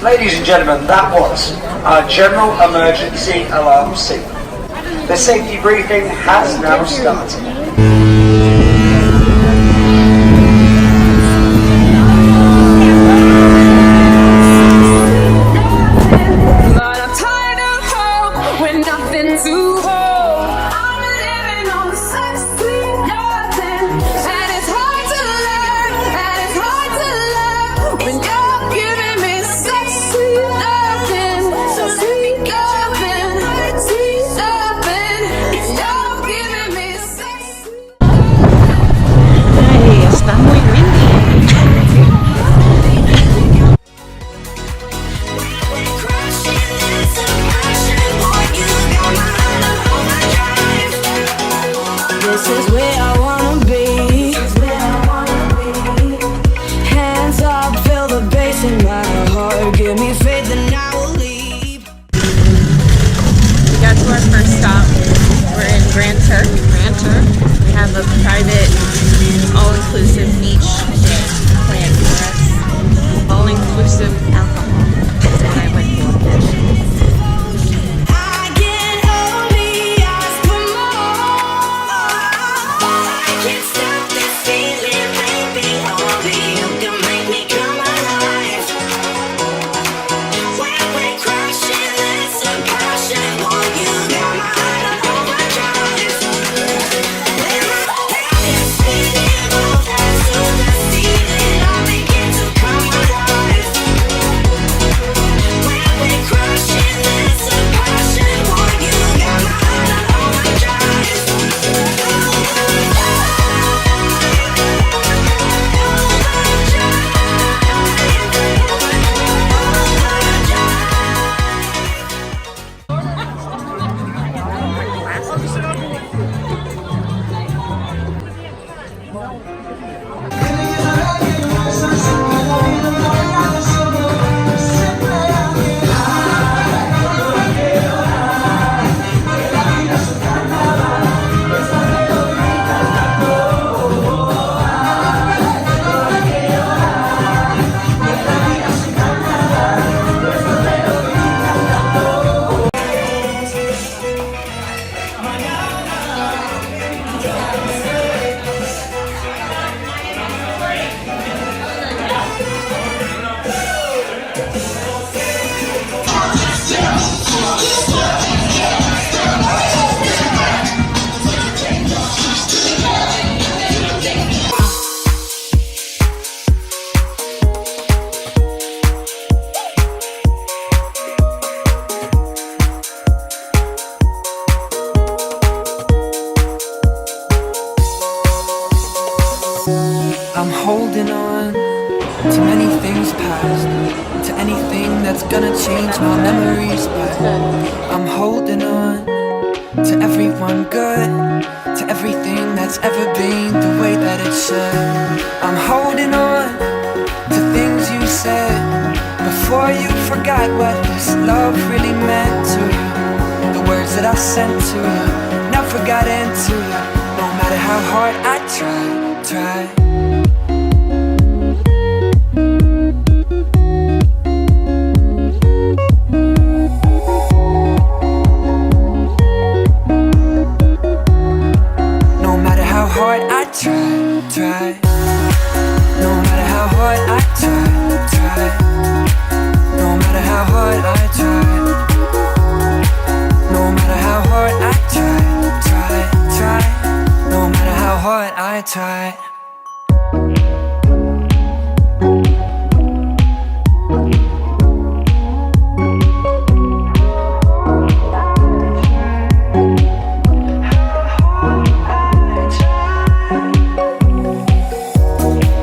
Ladies and gentlemen, that was our General Emergency Alarm Signal. The safety briefing has now started. This is where I wanna be. Hands up, feel the bass in my heart. Give me faith and I will leave. We got to our first stop. We're in Grand Turk. We have a private, all-inclusive beach day planned for us. All-inclusive alcohol. That's what I went for. I'm holding on to many things past, to anything that's gonna change my memories back. I'm holding on to everyone good, to everything that's ever been the way that it should. I'm holding on to things you said before you forgot what this love really meant to you. The words that I sent to you never got into you, no matter how hard I try. No matter how hard I try. No matter how hard I try. No matter how hard I try. No matter how hard I try. No matter how hard I try.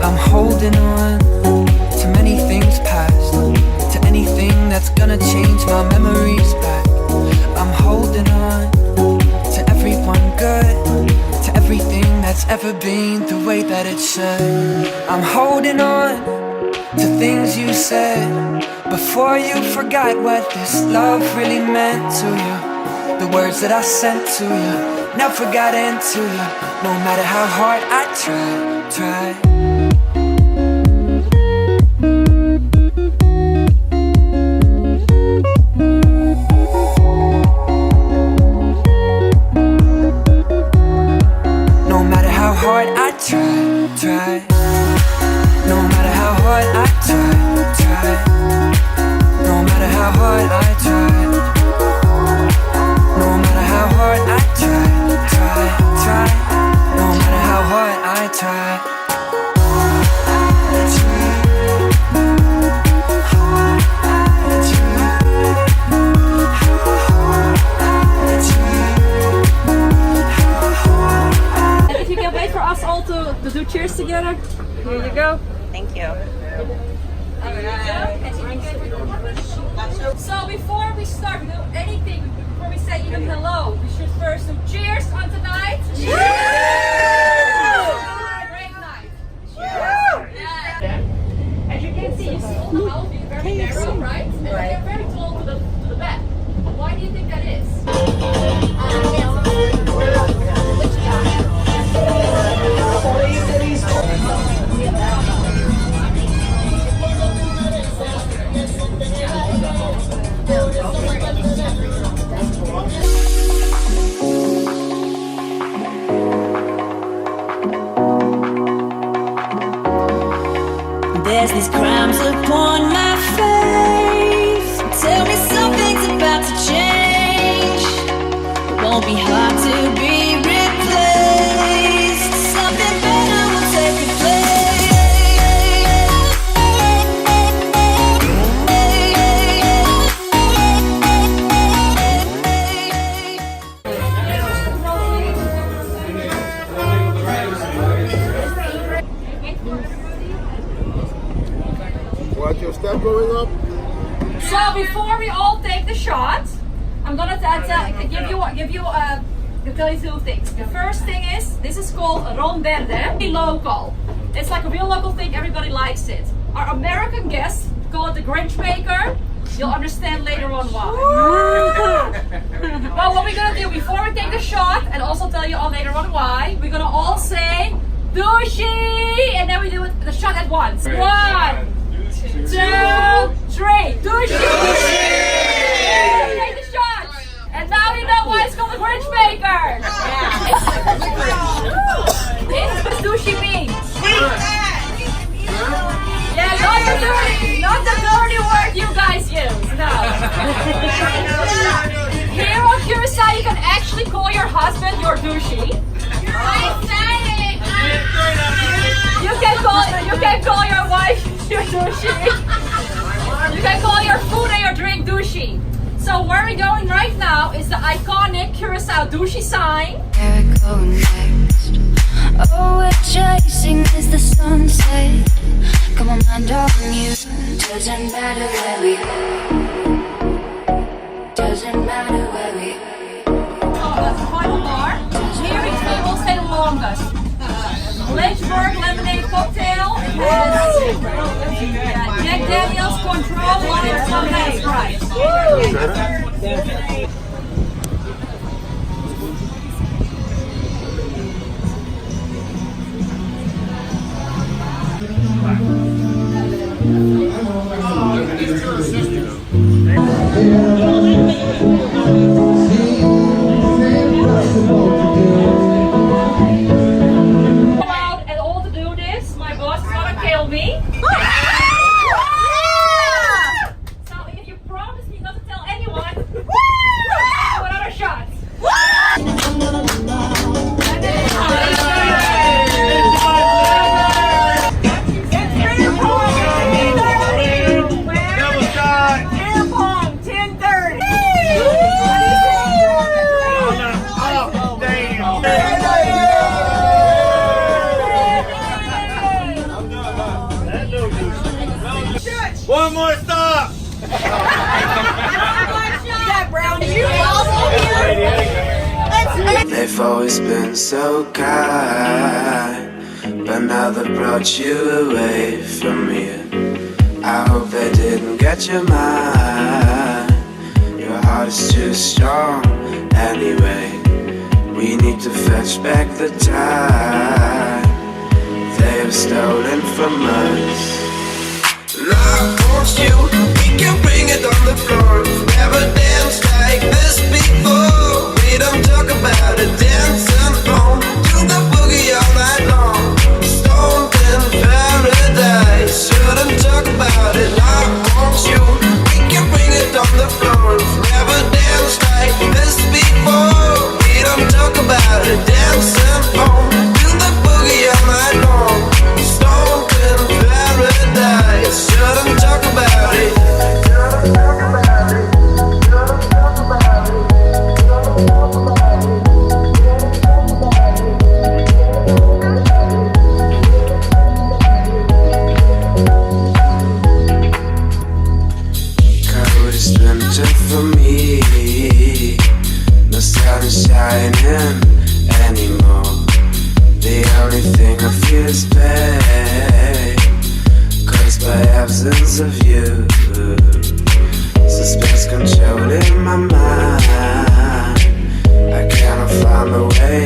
I'm holding on to many things past, to anything that's gonna change my memories back. I'm holding on to everyone good, to everything that's ever been the way that it should. I'm holding on to things you said before you forgot what this love really meant to you. The words that I sent to you never got into you, no matter how hard I try. Here you go. Thank you. So before we start anything, before we say even hello, we should first do cheers on tonight. Cheers! Great night. Cheers! Yeah. As you can see, you see all the house being very narrow, right? And they're very tall to the back. Why do you think that is? There's these crimes upon my face. Tell me something's about to change. It won't be hard to be replaced. Something better will take your Watch your step going up. So before we all take the shot, I'm gonna tell you two things. The first thing is, this is called Ron Verde, local. It's like a real local thing, everybody likes it. Our American guests call it the Grinch Maker. You'll understand later on why. But what we're gonna do before we take the shot, and also tell you all later on why, we're gonna all say douchey, and then we do the shot at once. 1, 2, 3, douchey! Take the shot! And now you know why it's called the Grinch Maker! This is douchey means. Yeah, not the dirty word you guys use, no. Here on Curaçao, you can actually call your husband your douchey. You can call your wife your douchey. You can call your food and your drink douchey. So where we're going right now is the iconic Curaçao douchey sign. Where we going next? Oh, we're chasing is the sunset. Come on, mind on you. Doesn't matter where we go. Doesn't matter where we go. So that's the final bar. Here we will stay the longest. Lynchburg lemonade cocktail. It has Jack Daniels, Control, and some nice Sprite. And all to do this, my boss is gonna kill me. So if you promise me not to tell anyone, what other shots? One more stop. They've always been so kind, but now they brought you away from me. I hope they didn't get your mind. Your heart is too strong anyway. We need to fetch back the time they have stolen from us. And I want you, we can bring it on the floor. Never danced like this before. We don't talk about it, dancing on to the boogie all night long. Stoned in paradise, shouldn't talk about it. I want you, we can bring it on the floor. Never danced like this before. We don't talk about it, dancing on to the boogie all night long. Stoned in paradise, shouldn't talk about it. Shouldn't talk about it. Shouldn't talk about it. buying in anymore. The only thing I feel is pain, caused by absence of you. Suspense controlling my mind. I cannot find a way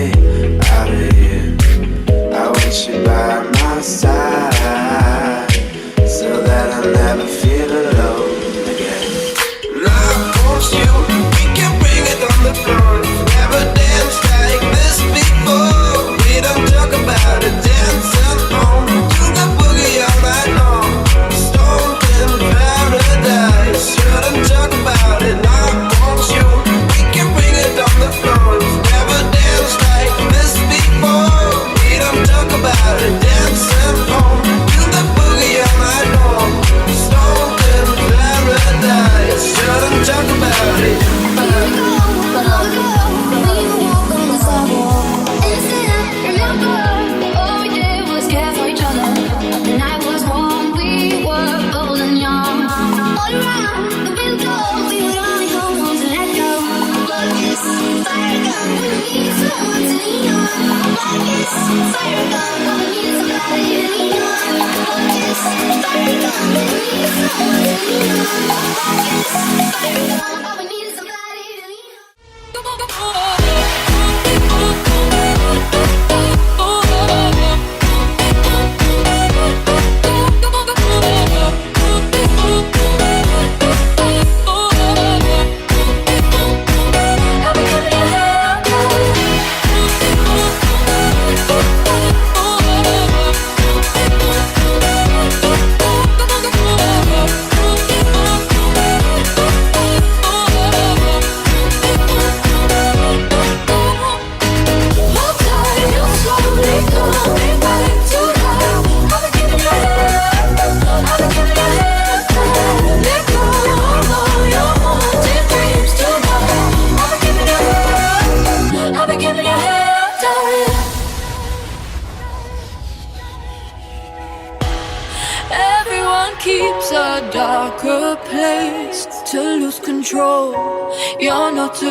out of here. I want you by my side, so that I never feel alone again. And I want you, we can bring it on the floor. Never danced like this before. We don't talk about it, dancing on to the boogie all night long. Stoned in paradise, shouldn't talk about it. I want you, we can bring it on the floor. Never danced like this before. We don't talk about it, dancing on to the boogie all night long. Stoned in paradise, shouldn't talk about it. Keeps a darker place to lose control. You're not to